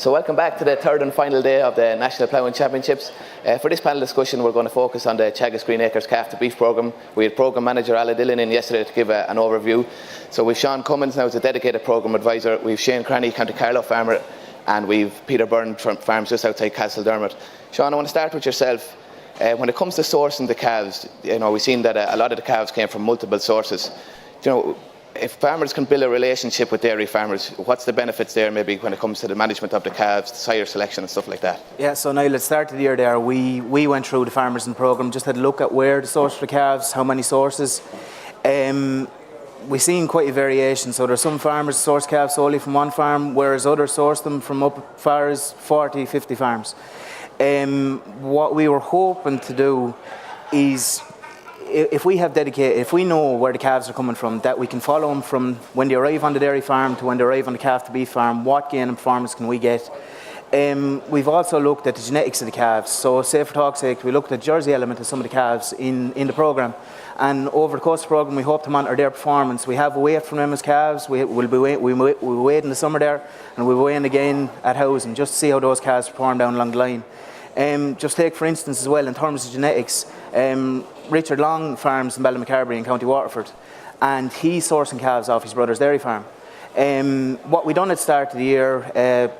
So welcome back to the third and final day of the National Ploughing Championships. For this panel discussion, we're going to focus on the Teagasc Green Acres calf to beef programme. We had programme manager Ala Dillon in yesterday to give an overview. So we've Sean Cummins now as a dedicated programme advisor. We've Shane Cranny, County Carlow farmer, and we've Peter Byrne from farms just outside Castledermot. Sean, I want to start with yourself. When it comes to sourcing the calves, we've seen that a lot of the calves came from multiple sources. If farmers can build a relationship with dairy farmers, what's the benefits there maybe when it comes to the management of the calves, the sire selection and stuff like that? Yeah, so Niall, at the start of the year there, we went through the farmers in the programme, just had a look at where to source the calves, how many sources. We've seen quite a variation, so there's some farmers source calves solely from one farm, whereas others source them from up as far as 40, 50 farms. What we were hoping to do is, if we know where the calves are coming from, that we can follow them from when they arrive on the dairy farm to when they arrive on the calf to beef farm. What gain and performance can we get? We've also looked at the genetics of the calves. So, say for talk's sake, we looked at the Jersey element of some of the calves in the programme. And over the course of the programme, we hope to monitor their performance. We have a weight from them as calves. We weigh in the summer there, and we weigh in again at housing, just to see how those calves perform down along the line. Just take, for instance, as well, in terms of genetics, Richard Long farms in Ballymacarbery in County Waterford, and he's sourcing calves off his brother's dairy farm. What we done at the start of the year,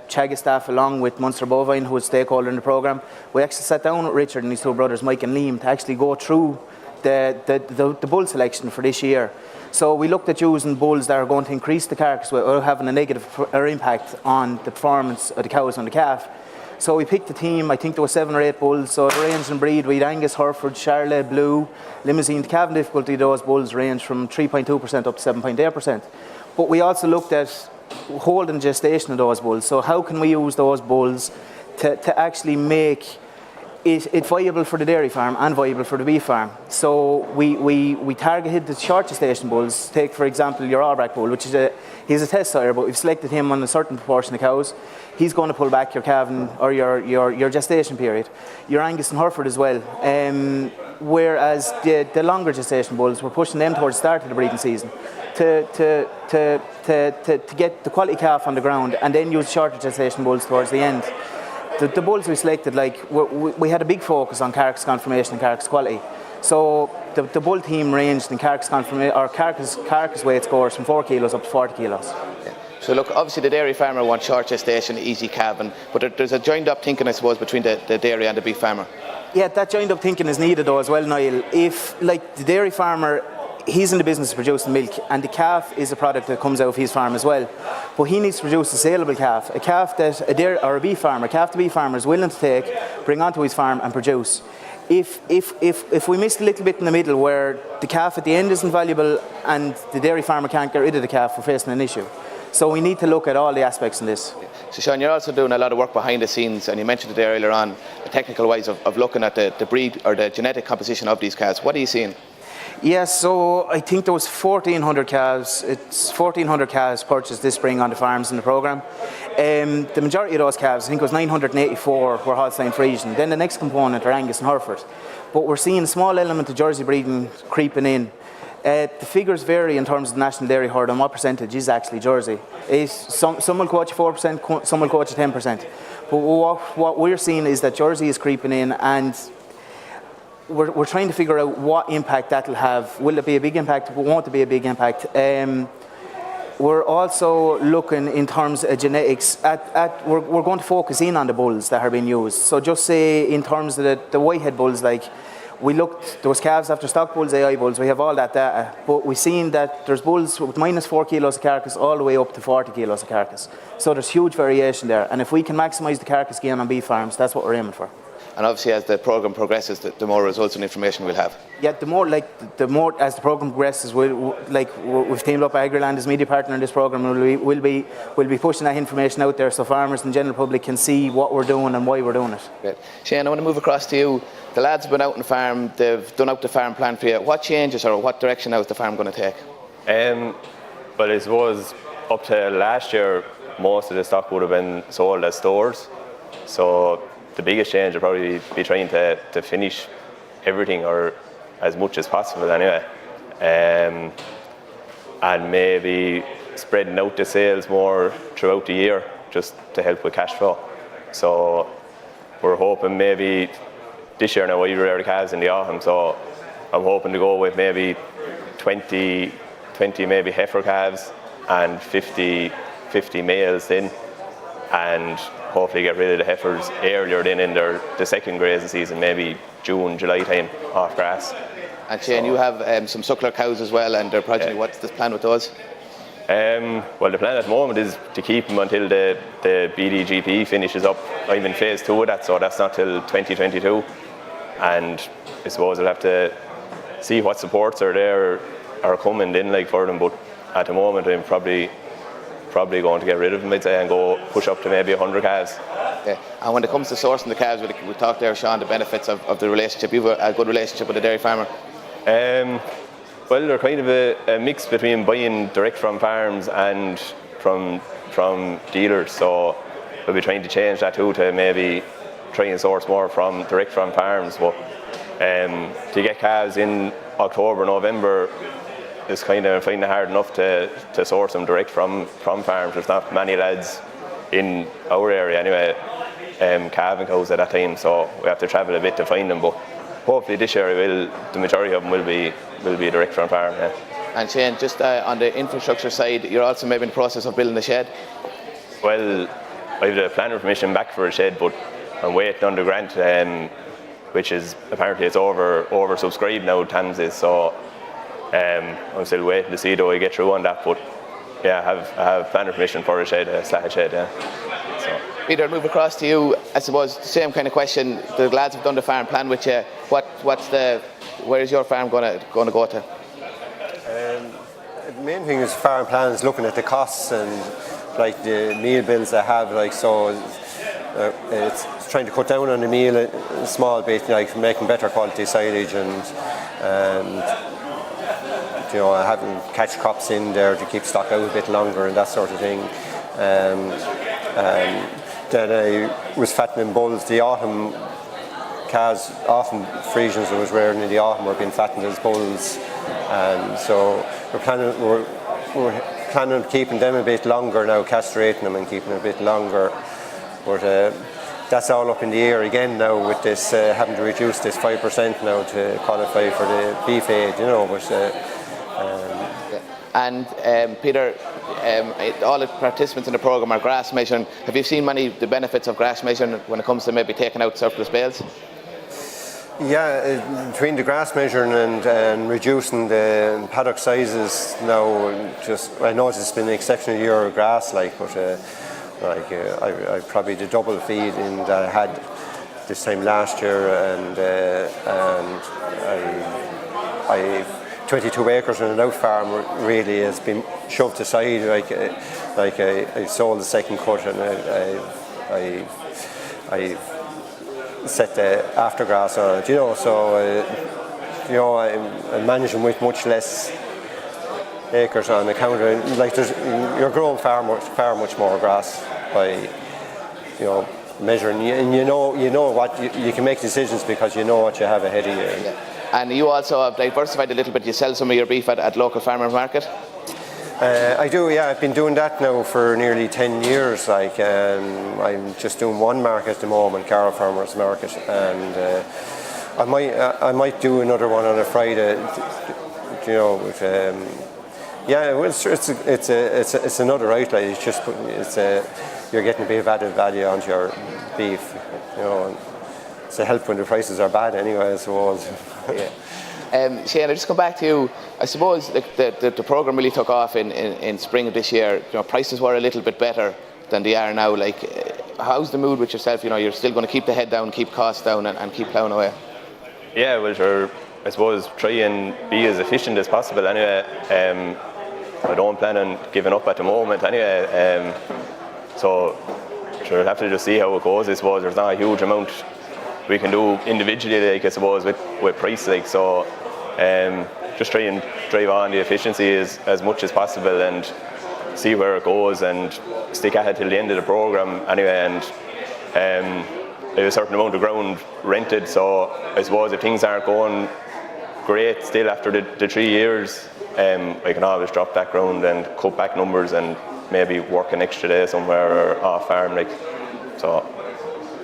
Teagasc staff along with Munster Bovine, who was a stakeholder in the programme, we actually sat down with Richard and his two brothers, Mike and Liam, to actually go through the bull selection for this year. So we looked at using bulls that are going to increase the carcass weight or having a negative impact on the performance of the cows on the calf. So we picked a team, I think there were 7 or 8 bulls, so the range and breed, we had Angus, Hereford, Charolais, Blue, Limousine. The calving difficulty of those bulls range from 3.2% up to 7.8%. But we also looked at holding gestation of those bulls, so how can we use those bulls to actually make it viable for the dairy farm and viable for the beef farm. So we targeted the short gestation bulls. Take, for example, your Aubrac bull, which is he's a test sire, but we've selected him on a certain proportion of cows. He's going to pull back your calving or your gestation period. Your Angus and Hereford as well. Whereas the longer gestation bulls, we're pushing them towards the start of the breeding season to get the quality calf on the ground, and then use shorter gestation bulls towards the end. The bulls we selected, we had a big focus on carcass conformation and carcass quality. So the bull team ranged in carcass weight scores from 4 kilos up to 40 kilos. Yeah. So look, obviously the dairy farmer wants short gestation, easy calving, but there's a joined up thinking, I suppose, between the dairy and the beef farmer. Yeah, that joined up thinking is needed though as well, Niall. If, the dairy farmer, he's in the business of producing milk, and the calf is a product that comes out of his farm as well. But he needs to produce a saleable calf, a calf that a beef farmer, calf to beef farmer is willing to take, bring onto his farm and produce. If we miss a little bit in the middle where the calf at the end isn't valuable and the dairy farmer can't get rid of the calf, we're facing an issue. So we need to look at all the aspects in this. So Sean, you're also doing a lot of work behind the scenes, and you mentioned it there earlier on, the technical wise of looking at the breed or the genetic composition of these calves. What are you seeing? Yes, so I think there was 1,400 calves. It's 1,400 calves purchased this spring on the farms in the programme. The majority of those calves, I think it was 984, were Holstein Friesian. Then the next component are Angus and Hereford. But we're seeing a small element of Jersey breeding creeping in. The figures vary in terms of the national dairy herd and what percentage is actually Jersey. Some will quote you 4%, some will quote you 10%. But what we're seeing is that Jersey is creeping in, and we're trying to figure out what impact that will have. Will it be a big impact? Won't it be a big impact? We're also looking in terms of genetics we're going to focus in on the bulls that are being used. So just say in terms of the whitehead bulls, we looked, there was calves after stock bulls, AI bulls, we have all that data, but we've seen that there's bulls with minus 4 kilos of carcass all the way up to 40 kilos of carcass. So there's huge variation there, and if we can maximise the carcass gain on beef farms, that's what we're aiming for. And obviously as the programme progresses, the more results and information we'll have. Yeah, the more as the programme progresses, we've teamed up AgriLand as media partner in this programme, and we'll be pushing that information out there so farmers and the general public can see what we're doing and why we're doing it. Great. Shane, I want to move across to you. The lads have been out on the farm, they've done out the farm plan for you. What changes or what direction now is the farm going to take? Well, I suppose up to last year, most of the stock would have been sold as stores. So the biggest change will probably be trying to finish everything, or as much as possible anyway, and maybe spreading out the sales more throughout the year. just to help with cash flow. So we're hoping maybe this year now we rear the calves in the autumn, so I'm hoping to go with maybe 20 maybe heifer calves and 50 males then, and hopefully get rid of the heifers earlier then in the second grazing season, maybe June, July time, off grass. And Shane, you have some suckler cows as well, and their progeny. What's the plan with those? Well, the plan at the moment is to keep them until the BDGP finishes up. I'm in phase 2 of that, so that's not till 2022. And I suppose I'll have to see what supports are coming in like for them. But at the moment, I'm probably going to get rid of them, I'd say, and go push up to maybe 100 calves. Yeah. And when it comes to sourcing the calves, we talked there, Sean, the benefits of the relationship. You have a good relationship with a dairy farmer. Well, they're kind of a mix between buying direct from farms and from dealers. So we'll be trying to change that too, to maybe try and source more direct from farms. But to get calves in October, November, is kind of finding it hard enough to source them direct from farms. There's not many lads in our area anyway, calving cows at that time, so we have to travel a bit to find them. But hopefully this year the majority of them will be direct from farm. Yeah. And Shane, just on the infrastructure side, you're also maybe in the process of building a shed? Well, I have the planning permission back for a shed, but I'm waiting on the grant, which is apparently it's oversubscribed now, TAMS is, so I'm still waiting to see though I get through on that. But yeah, I have planning permission for a shed, a slatted shed. Yeah. So. Peter, move across to you. I suppose the same kind of question. The lads have done the farm plan with you. Where is your farm going to go to? The main thing is farm plan is looking at the costs and like the meal bills they have. Like so, it's trying to cut down on the meal a small bit, like making better quality silage and having catch crops in there to keep stock out a bit longer and that sort of thing. Then I was fattening bulls. The autumn calves, often Friesians I was rearing in the autumn were being fattened as bulls, and so we're planning on keeping them a bit longer now, castrating them and keeping them a bit longer. But that's all up in the air again now with this having to reduce this 5% now to qualify for the beef aid, And Peter, all the participants in the programme are grass measuring. Have you seen the benefits of grass measuring when it comes to maybe taking out surplus bales? Yeah, between the grass measuring and reducing the paddock sizes now, I know it's been an exceptional year of grass, but I probably the double feed in that I had this time last year, and I 22 acres on an out farm really has been shoved aside. I sold the second cut and I set the aftergrass on it, so I'm managing with much less acres on account of you're growing far much more grass by measuring, and you know what you can make decisions because you know what you have ahead of you. Yeah. And you also have diversified a little bit. You sell some of your beef at local farmers market? I do, yeah. I've been doing that now for nearly 10 years. I'm just doing one market at the moment, Carroll Farmers Market, and I might do another one on a Friday. It's another outlet. It's just you're getting a bit of added value onto your beef. It's a help when the prices are bad anyway, I suppose. Yeah. Shane, I'll just come back to you. I suppose the programme really took off in spring of this year. Prices were a little bit better than they are now. How's the mood with yourself? You're still going to keep the head down, keep costs down, and keep ploughing away. Yeah, well, sure. I suppose try and be as efficient as possible. Anyway, I don't plan on giving up at the moment. Anyway, so sure, I'll have to just see how it goes. I suppose there's not a huge amount we can do individually, I suppose, with price, so just try and drive on the efficiency as much as possible and see where it goes and stick at it till the end of the programme anyway. And I have a certain amount of ground rented, so I suppose if things aren't going great still after the 3 years, I can always drop that ground and cut back numbers and maybe work an extra day somewhere or off farm, like. So.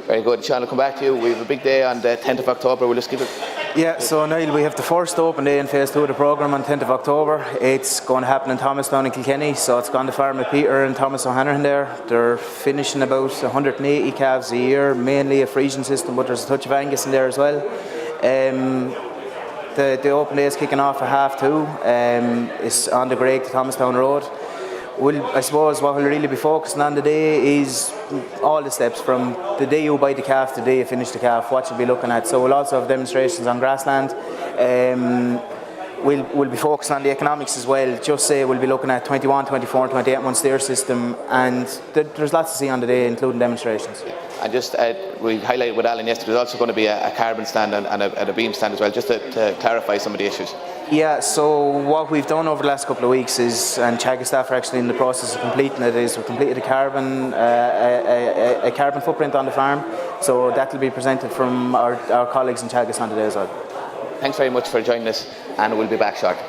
Very good. Sean, I'll come back to you. We have a big day on the 10th of October. We'll just keep it. Yeah, so Niall, we have the first open day in phase 2 of the programme on 10th of October. It's going to happen in Thomastown in Kilkenny, so it's going to farm with Peter and Thomas O'Hanrahan there. They're finishing about 180 calves a year, mainly a Frisian system, but there's a touch of Angus in there as well. The open day is kicking off at 2:30. It's on the Greg to Thomastown Road. I suppose what we'll really be focusing on today is all the steps from the day you buy the calf to the day you finish the calf, what you'll be looking at. So we'll also have demonstrations on grassland. We'll be focusing on the economics as well. Just say we'll be looking at 21, 24 and 28 month steer system, and there's lots to see on the day, including demonstrations. And just we highlighted with Alan yesterday, there's also going to be a carbon stand and a beam stand as well, just to clarify some of the issues. Yeah, so what we've done over the last couple of weeks is, and Teagasc staff are actually in the process of completing it, is we've completed a carbon footprint on the farm. So that will be presented from our colleagues in Teagasc on the day as well. Thanks very much for joining us, and we'll be back shortly.